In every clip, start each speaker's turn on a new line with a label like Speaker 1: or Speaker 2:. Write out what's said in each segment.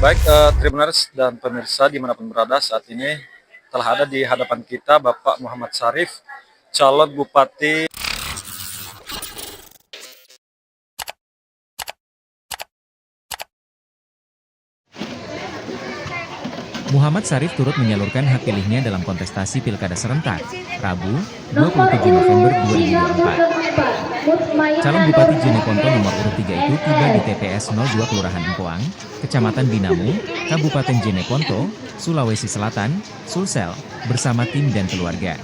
Speaker 1: Baik, Tribuners dan pemirsa dimanapun berada, saat ini telah ada di hadapan kita Bapak Muhammad Syarif, calon Bupati.
Speaker 2: Muhammad Syarif turut menyalurkan hak pilihnya dalam kontestasi Pilkada serentak, Rabu, 27 November 2024. Calon Bupati Jeneponto nomor urut 3 itu tiba di TPS 02 Kelurahan Empoang, Kecamatan Binamu, Kabupaten Jeneponto, Sulawesi Selatan, Sulsel, bersama tim dan keluarga.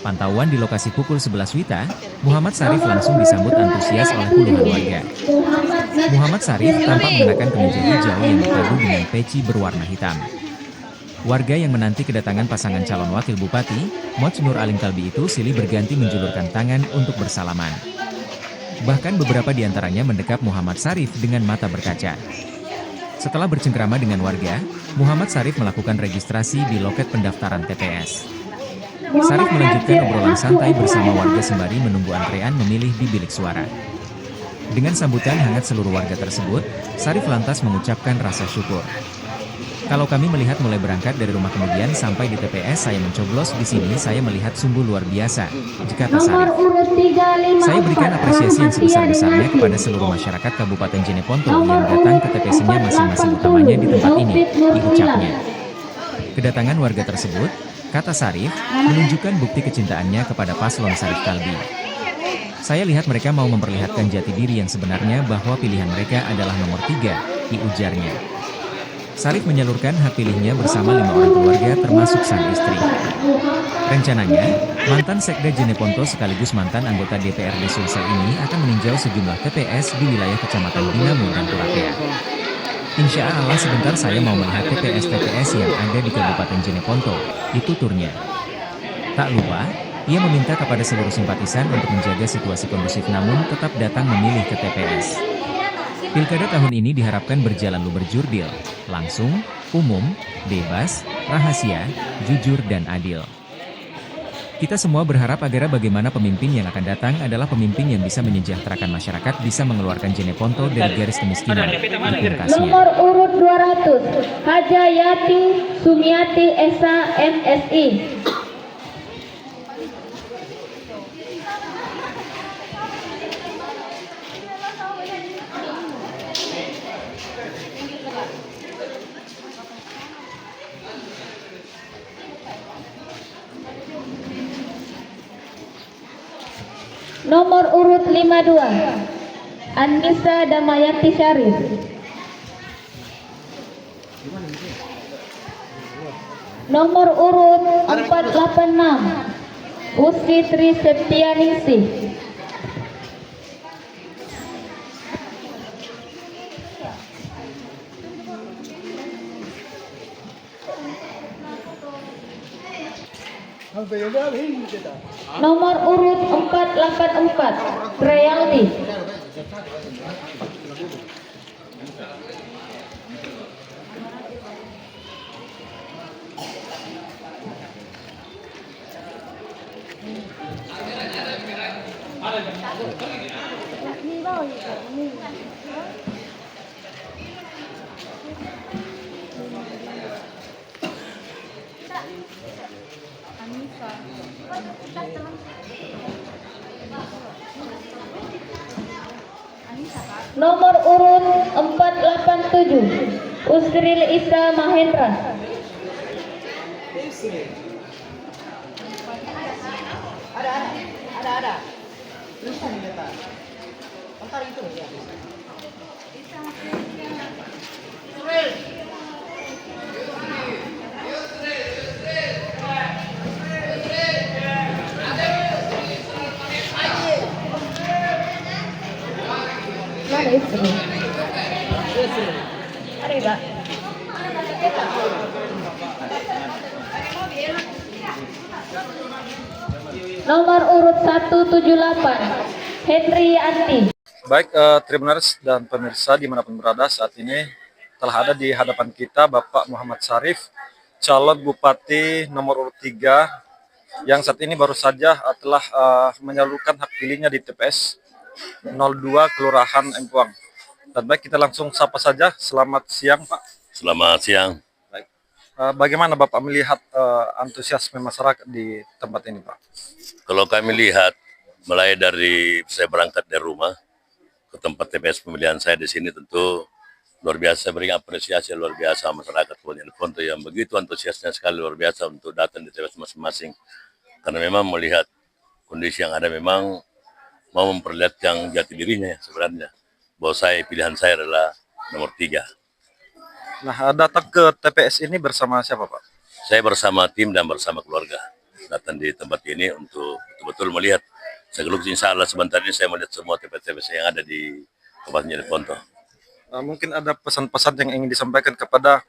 Speaker 2: Pantauan di lokasi pukul 11 WITA, Muhammad Syarif langsung disambut antusias oleh puluhan warga. Muhammad Syarif tampak mengenakan kemeja hijau yang dipadu dengan peci berwarna hitam. Warga yang menanti kedatangan pasangan calon wakil bupati, Moj Nur Alim Kalbi itu silih berganti menjulurkan tangan untuk bersalaman. Bahkan beberapa di antaranya mendekap Muhammad Syarif dengan mata berkaca. Setelah bercengkrama dengan warga, Muhammad Syarif melakukan registrasi di loket pendaftaran TPS. Syarif melanjutkan obrolan santai bersama warga sembari menunggu antrean memilih di bilik suara. Dengan sambutan hangat seluruh warga tersebut, Syarif lantas mengucapkan rasa syukur. Kalau kami melihat mulai berangkat dari rumah kemudian sampai di TPS saya mencoblos di sini, saya melihat sungguh luar biasa, kata Syarif. Saya berikan apresiasi yang sebesar-besarnya kepada seluruh masyarakat Kabupaten Jeneponto yang datang ke TPS-nya masing-masing utamanya di tempat ini, diucapnya. Kedatangan warga tersebut, kata Syarif, menunjukkan bukti kecintaannya kepada paslon Syarif Kalbi. Saya lihat mereka mau memperlihatkan jati diri yang sebenarnya bahwa pilihan mereka adalah nomor 3, diujarnya. Syarif menyalurkan hak pilihnya bersama 5 orang keluarga termasuk sang istri. Rencananya, mantan Sekda Jeneponto sekaligus mantan anggota DPRD Sulsel ini akan meninjau sejumlah TPS di wilayah Kecamatan Binamu dan Turakea. Insya Allah sebentar saya mau melihat TPS-TPS yang ada di Kabupaten Jeneponto, itu turnya. Tak lupa, ia meminta kepada seluruh simpatisan untuk menjaga situasi kondusif namun tetap datang memilih ke TPS. Pilkada tahun ini diharapkan berjalan luber jurdil, langsung, umum, bebas, rahasia, jujur dan adil. Kita semua berharap agar bagaimana pemimpin yang akan datang adalah pemimpin yang bisa menyejahterakan masyarakat, bisa mengeluarkan Jeneponto dari garis kemiskinan, dipungkasnya.
Speaker 3: Nomor urut 200, Hajayati Sumiati Esa MSI. Nomor urut 52, Anissa Damayati Syarif. Nomor urut 486, Usi Tri Septianingsih. Nomor urut 484, Reyaldi. Nomor urut 487, Usril Isa Mahendra.
Speaker 4: Ada. Tulisan di kita. Entar itu ya.
Speaker 3: Mana istri? Ada enggak? Nomor urut 178, Henry Anti.
Speaker 1: Baik, Tribuners dan pemirsa dimanapun berada, saat ini telah ada di hadapan kita Bapak Muhammad Syarif, calon Bupati nomor urut 3, yang saat ini baru saja telah menyalurkan hak pilihnya di TPS 02 Kelurahan Empoang. Dan baik, kita langsung sapa saja. Selamat siang, Pak.
Speaker 5: Selamat siang.
Speaker 1: Baik. Bagaimana Bapak melihat antusiasme masyarakat di tempat ini, Pak?
Speaker 5: Kalau kami lihat, mulai dari saya berangkat dari rumah ke tempat TPS pemilihan saya di sini, tentu luar biasa, beri apresiasi luar biasa masyarakat Kabupaten Ponto yang begitu antusiasnya sekali, luar biasa untuk datang di TPS masing-masing. Karena memang melihat kondisi yang ada, memang mau memperlihatkan jati dirinya sebenarnya, bahwa pilihan saya adalah nomor 3.
Speaker 1: Nah, datang ke TPS ini bersama siapa, Pak?
Speaker 5: Saya bersama tim dan bersama keluarga datang di tempat ini untuk betul-betul melihat. Sekaligus insya Allah sebentar ini saya melihat semua TPS yang ada di Kabupaten Jeneponto.
Speaker 1: Mungkin ada pesan-pesan yang ingin disampaikan kepada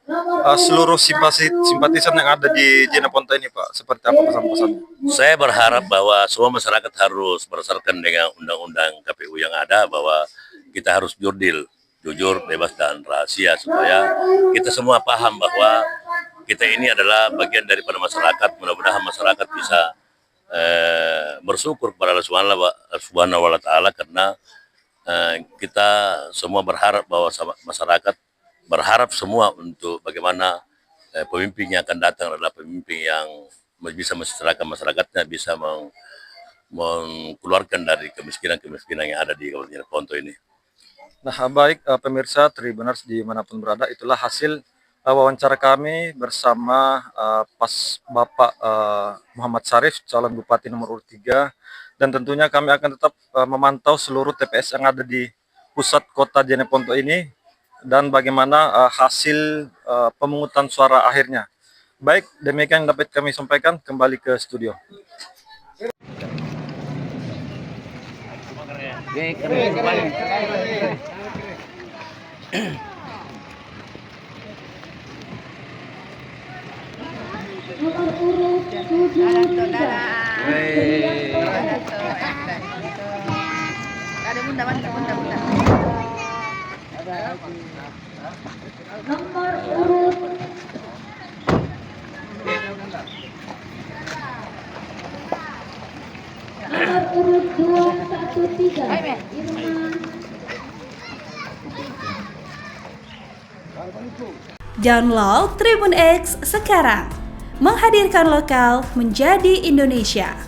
Speaker 1: seluruh simpatisan yang ada di Jeneponto ini, Pak. Seperti apa pesan-pesannya?
Speaker 5: Saya berharap bahwa semua masyarakat harus berdasarkan dengan undang-undang KPU yang ada, bahwa kita harus jujur, bebas, dan rahasia, supaya kita semua paham bahwa kita ini adalah bagian daripada masyarakat. Mudah-mudahan masyarakat bisa bersyukur kepada Allah Subhanahu wa Ta'ala, karena kita semua berharap bahwa masyarakat berharap semua untuk bagaimana pemimpin yang akan datang adalah pemimpin yang bisa mensejahterakan masyarakatnya, bisa mengeluarkan dari kemiskinan yang ada di Kabupaten Jeneponto ini.
Speaker 1: Nah, baik pemirsa Tribuners dimanapun berada, itulah hasil wawancara kami bersama Bapak Muhammad Sarif, calon Bupati nomor urut 3. Dan tentunya kami akan tetap memantau seluruh TPS yang ada di pusat kota Jeneponto ini dan bagaimana hasil pemungutan suara akhirnya. Baik, demikian yang dapat kami sampaikan. Kembali ke studio.
Speaker 3: Nomor urut 73.
Speaker 4: Ada bunda.
Speaker 3: Nomor urut nomor urut 213.
Speaker 6: Download Tribun X sekarang, menghadirkan lokal menjadi Indonesia.